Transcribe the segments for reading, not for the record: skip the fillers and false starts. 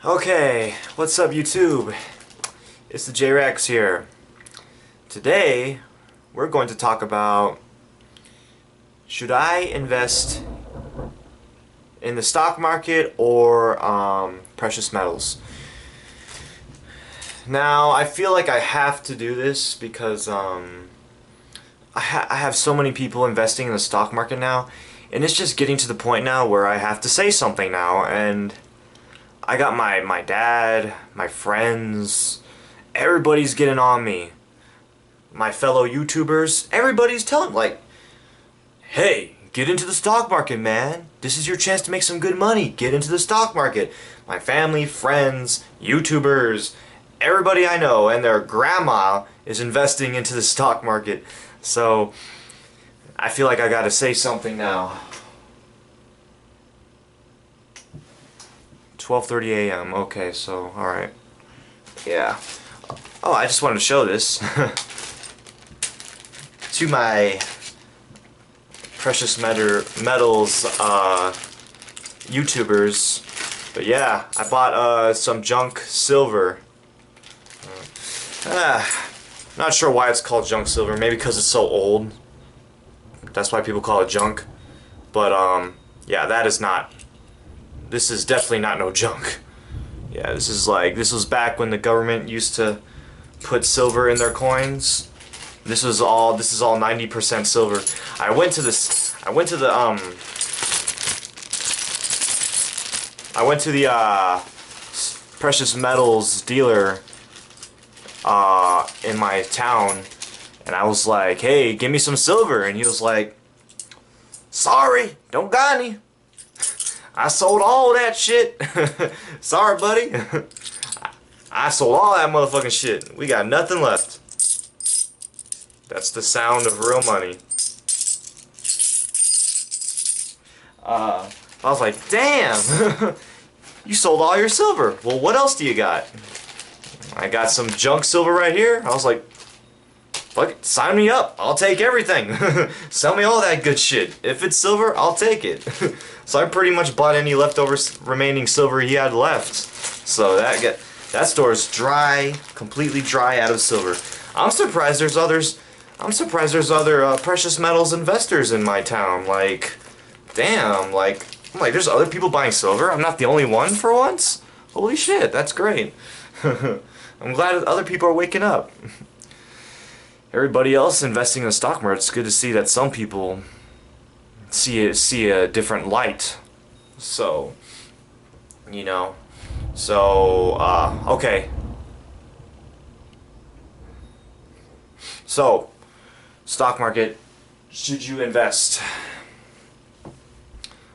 Okay, what's up YouTube? It's the J-Rex here. Today, we're going to talk about should I invest in the stock market or precious metals? Now, I feel like I have to do this because I have so many people investing in the stock market now, and it's just getting to the point now where I have to say something now, and I got my dad, my friends, everybody's getting on me. My fellow YouTubers, everybody's telling like, hey, get into the stock market, man. This is your chance to make some good money. Get into the stock market. My family, friends, YouTubers, everybody I know and their grandma is investing into the stock market. So I feel like I gotta say something now. 12:30 a.m. Okay, so alright. Yeah. Oh, I just wanted to show this to my precious metals YouTubers. But yeah, I bought some junk silver. Not sure why it's called junk silver. Maybe because it's so old. That's why people call it junk. But yeah, this is definitely not no junk. Yeah, this was back when the government used to put silver in their coins. This is all 90% silver. I went to the precious metals dealer in my town, and I was like, hey, give me some silver, and he was like, sorry, don't got any. I sold all that shit. Sorry, buddy. I sold all that motherfucking shit. We got nothing left. That's the sound of real money. I was like, damn. You sold all your silver. Well, what else do you got? I got some junk silver right here. I was like, fuck it, sign me up. I'll take everything. Sell me all that good shit. If it's silver, I'll take it. So I pretty much bought any leftover remaining silver he had left. So that store is dry, completely dry out of silver. I'm surprised there's other precious metals investors in my town. Like, damn, I'm like, there's other people buying silver. I'm not the only one for once. Holy shit, that's great. I'm glad that other people are waking up. Everybody else investing in the stock market, it's good to see that some people see a different light. So, you know, okay. So, stock market, should you invest?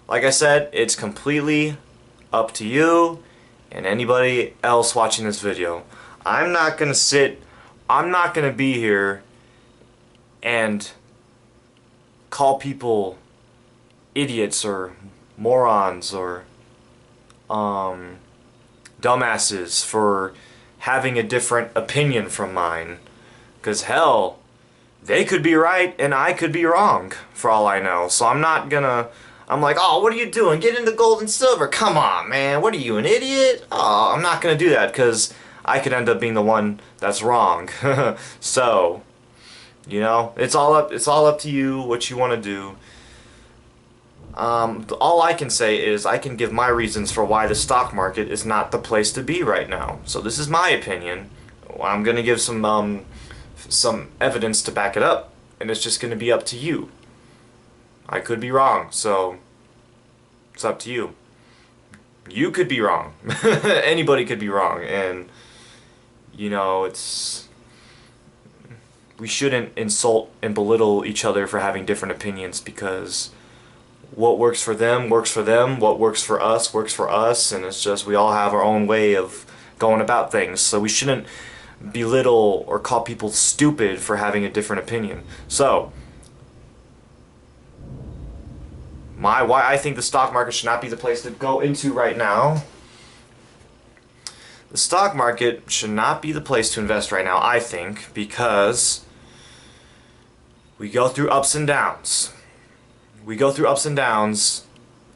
Like I said, it's completely up to you and anybody else watching this video. I'm not gonna be here and call people idiots or morons or dumbasses for having a different opinion from mine. 'Cause hell, they could be right and I could be wrong for all I know. So I'm like, oh, what are you doing? Get into gold and silver. Come on, man. What are you, an idiot? Oh, I'm not gonna do that because I could end up being the one that's wrong. So, you know, it's all up to you what you want to do. All I can say is I can give my reasons for why the stock market is not the place to be right now. So this is my opinion. I'm gonna give some evidence to back it up, and it's just gonna be up to you. I could be wrong, so it's up to you. You could be wrong. Anybody could be wrong, and you know, we shouldn't insult and belittle each other for having different opinions, because what works for them, what works for us, and it's just we all have our own way of going about things, so we shouldn't belittle or call people stupid for having a different opinion. So, why I think the stock market should not be the place to go into right now. The stock market should not be the place to invest right now, I think, because we go through ups and downs.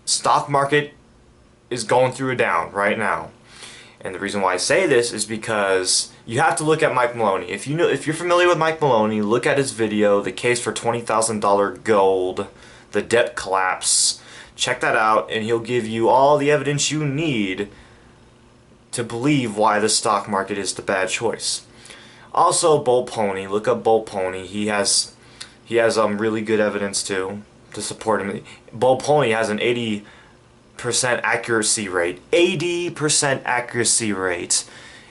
Stock market is going through a down right now. And the reason why I say this is because you have to look at Mike Maloney. If you're familiar with Mike Maloney, look at his video, The Case for $20,000 Gold, the Debt Collapse. Check that out, and he'll give you all the evidence you need to believe why the stock market is the bad choice. Also, Bull Pony. Look up Bull Pony. He has really good evidence too to support him. Bull Pony has an 80% accuracy rate. 80% accuracy rate.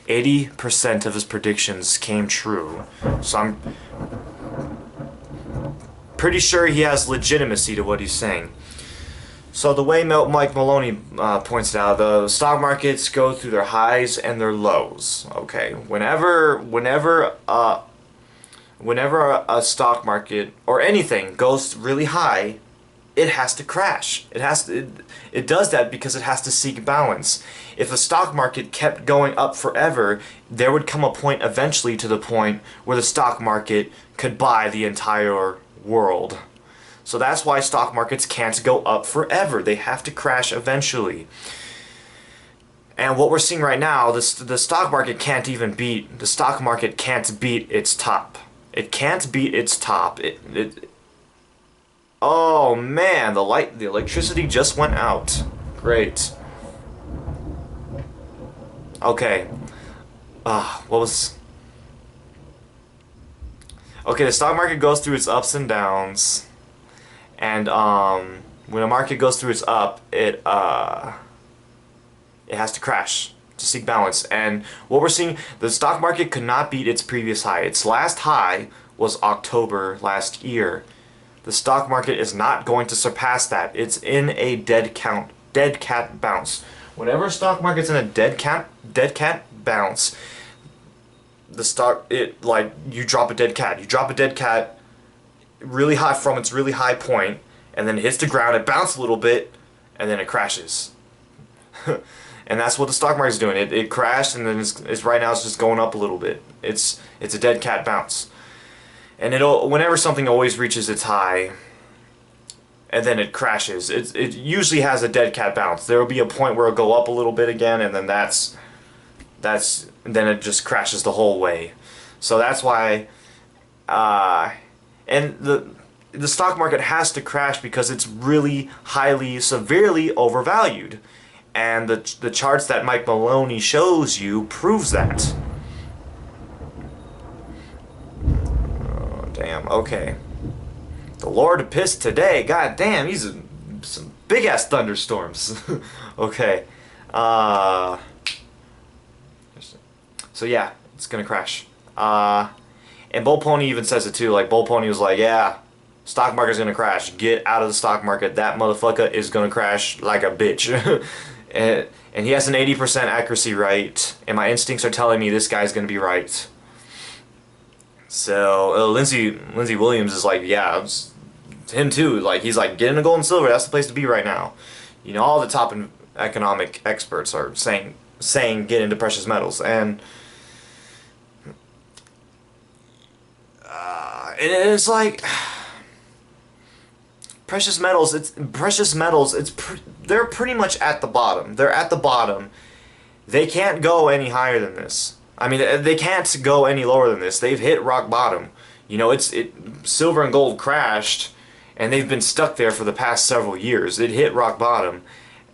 80% of his predictions came true. So I'm pretty sure he has legitimacy to what he's saying. So the way Mike Maloney points out, the stock markets go through their highs and their lows. Okay, whenever a stock market or anything goes really high, it has to crash. It does that because it has to seek balance. If the stock market kept going up forever, there would come a point eventually to the point where the stock market could buy the entire world. So that's why stock markets can't go up forever. They have to crash eventually. And what we're seeing right now, the stock market can't even beat, the stock market can't beat its top. It can't beat its top. Oh man, the electricity just went out. Great. Okay. Okay, the stock market goes through its ups and downs. And when a market goes through its up, it has to crash to seek balance. And what we're seeing, the stock market could not beat its previous high. Its last high was October last year. The stock market is not going to surpass that. It's in a dead cat bounce. Whenever stock market's in a dead cat bounce, you drop a dead cat. You drop a dead cat really high from its really high point, and then it hits the ground, it bounces a little bit, and then it crashes. And that's what the stock market's doing. It crashed, and then it's right now it's just going up a little bit. It's a dead cat bounce. And whenever something always reaches its high and then it crashes, it usually has a dead cat bounce. There will be a point where it'll go up a little bit again, and then then it just crashes the whole way. So that's why and the stock market has to crash because it's really highly, severely overvalued. And the charts that Mike Maloney shows you proves that. Oh, damn, okay. The Lord pissed today. God damn, he's some big ass thunderstorms. Okay. So yeah, it's gonna crash. And Bull Pony even says it too. Like, Bull Pony was like, yeah, stock market's gonna crash. Get out of the stock market. That motherfucker is gonna crash like a bitch. And he has an 80% accuracy rate, and my instincts are telling me this guy's gonna be right. So Lindsay Williams is like, yeah, it's him too. Like, he's like, get into gold and silver. That's the place to be right now. You know, all the top economic experts are saying get into precious metals, and it's like precious metals. They're pretty much at the bottom. They're at the bottom. They can't go any higher than this. I mean, they can't go any lower than this. They've hit rock bottom. You know, silver and gold crashed, and they've been stuck there for the past several years. It hit rock bottom,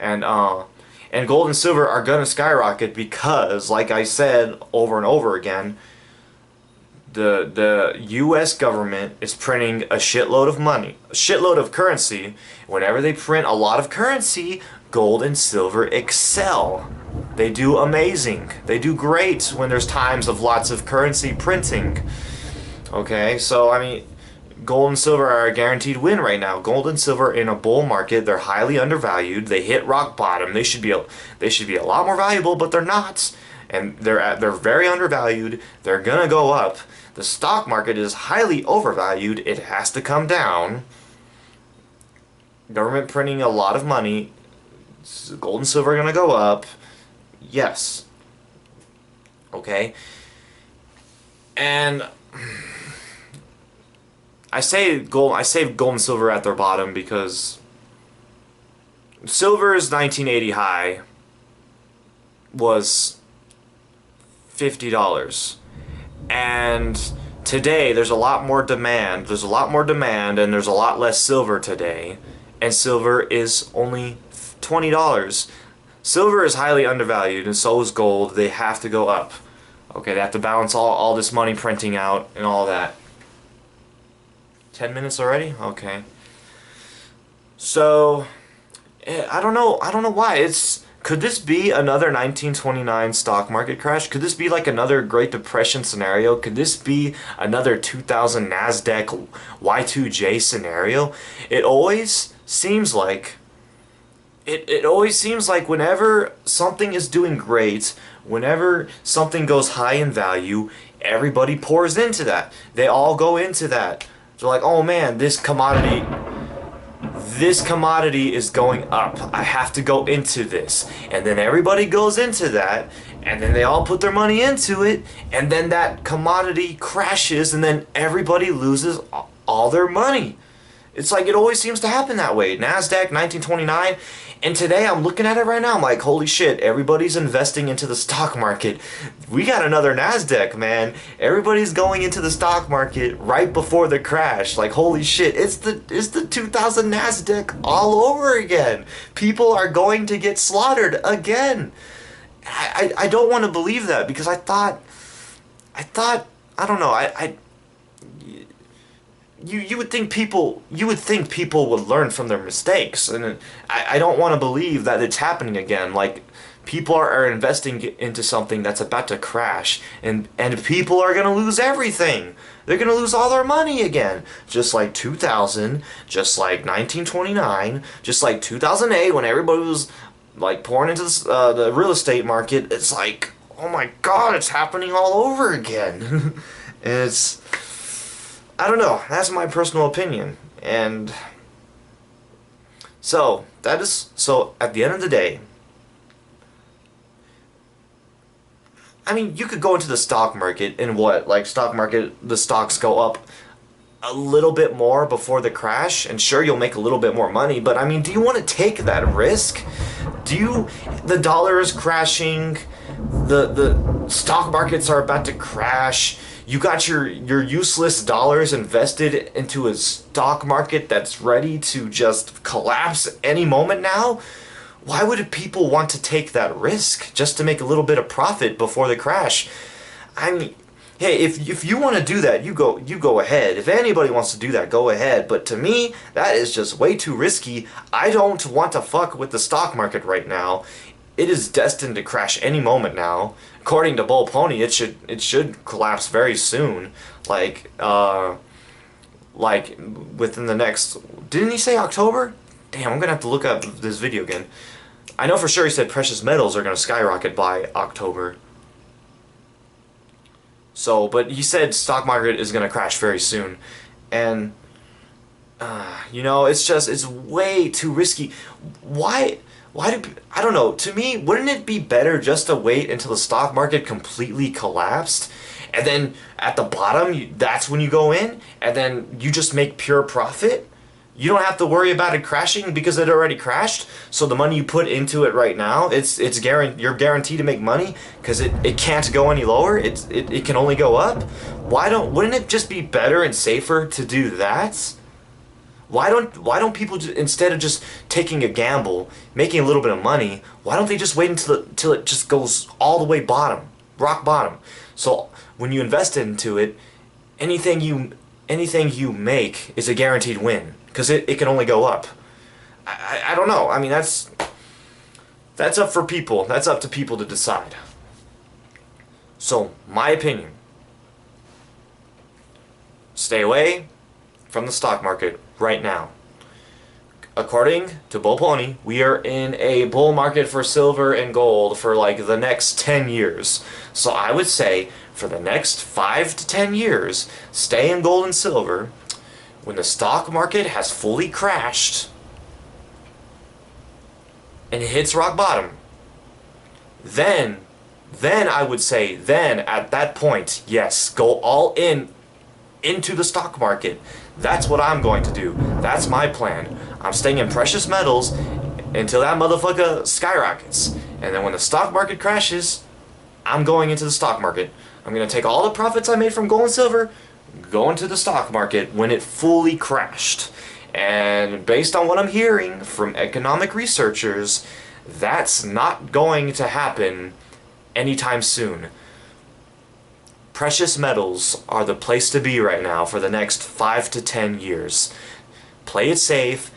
and gold and silver are gonna skyrocket because, like I said over and over again, the U.S. government is printing a shitload of money, a shitload of currency. Whenever they print a lot of currency, gold and silver excel. They do amazing. They do great when there's times of lots of currency printing. Okay, so I mean, gold and silver are a guaranteed win right now. Gold and silver in a bull market, they're highly undervalued. They hit rock bottom. They should be a lot more valuable, but they're not. And they're very undervalued. They're gonna go up. The stock market is highly overvalued. It has to come down. Government printing a lot of money. Gold and silver are gonna go up. Yes. Okay. And I say gold and silver at their bottom because silver's 1980 high was $50. And today there's a lot more demand. There's a lot more demand and there's a lot less silver today. And silver is only $20. Silver is highly undervalued and so is gold. They have to go up. Okay, they have to balance all this money printing out and all that. 10 minutes already? Okay. So, I don't know why. Could this be another 1929 stock market crash? Could this be like another Great Depression scenario? Could this be another 2000 NASDAQ Y2J scenario? It always seems like whenever something is doing great, whenever something goes high in value, everybody pours into that. They all go into that. They're like, oh man, this commodity is going up. I have to go into this. And then everybody goes into that, and then they all put their money into it, and then that commodity crashes, and then everybody loses all their money. It's like it always seems to happen that way. NASDAQ 1929, and today I'm looking at it right now, I'm like, holy shit, everybody's investing into the stock market. We got another NASDAQ, man. Everybody's going into the stock market right before the crash. Like, holy shit, it's the 2000 NASDAQ all over again. People are going to get slaughtered again. I don't want to believe that because I thought, I don't know, You would think people would learn from their mistakes, and I don't want to believe that it's happening again. Like, people are investing into something that's about to crash, and people are gonna lose everything. They're gonna lose all their money again, just like 2000, just like 1929, just like 2008 when everybody was like pouring into the real estate market. It's like, oh my God, it's happening all over again. And it's, I don't know, that's my personal opinion. And so at the end of the day, I mean, you could go into the stock market and the stocks go up a little bit more before the crash, and sure, you'll make a little bit more money, but I mean, do you want to take that risk? The dollar is crashing, the stock markets are about to crash. You got your useless dollars invested into a stock market that's ready to just collapse any moment now. Why would people want to take that risk just to make a little bit of profit before the crash? I mean, hey, if you want to do that, you go ahead. If anybody wants to do that, go ahead. But to me, that is just way too risky. I don't want to fuck with the stock market right now. It is destined to crash any moment now. According to Bull Pony, it should collapse very soon. Like within the next. Didn't he say October? Damn, I'm gonna have to look up this video again. I know for sure he said precious metals are gonna skyrocket by October. So, but he said stock market is gonna crash very soon, and you know, it's way too risky. Why do, I don't know, to me, wouldn't it be better just to wait until the stock market completely collapsed, and then at the bottom, that's when you go in, and then you just make pure profit? You don't have to worry about it crashing because it already crashed, so the money you put into it right now, you're guaranteed to make money because it can't go any lower, it can only go up? Wouldn't it just be better and safer to do that? Why don't people instead of just taking a gamble, making a little bit of money, why don't they just wait until it just goes all the way bottom, rock bottom? So when you invest into it, anything you make is a guaranteed win because it can only go up. I don't know. I mean, that's up for people. That's up to people to decide. So my opinion: stay away from the stock market right now. According to Bull Pony, we are in a bull market for silver and gold for like the next 10 years. So I would say for the next 5 to 10 years, stay in gold and silver. When the stock market has fully crashed and it hits rock bottom, then I would say, at that point, yes, go all into the stock market. That's what I'm going to do. That's my plan. I'm staying in precious metals until that motherfucker skyrockets. And then when the stock market crashes, I'm going into the stock market. I'm going to take all the profits I made from gold and silver, go into the stock market when it fully crashed. And based on what I'm hearing from economic researchers, that's not going to happen anytime soon. Precious metals are the place to be right now for the next 5 to 10 years. Play it safe.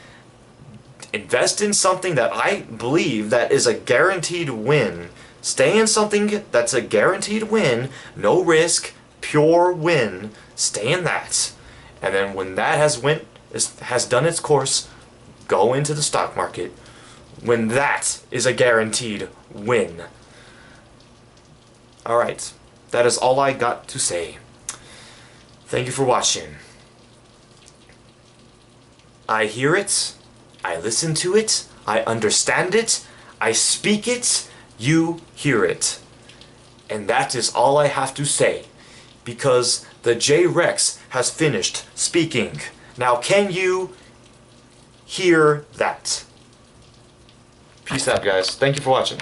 Invest in something that I believe that is a guaranteed win. Stay in something that's a guaranteed win, no risk, pure win. Stay in that. And then when that has done its course, go into the stock market. When that is a guaranteed win. Alright, that is all I got to say. Thank you for watching. I hear it, I listen to it, I understand it, I speak it, you hear it. And that is all I have to say, because the J-Rex has finished speaking. Now can you hear that? Peace out, guys. Thank you for watching.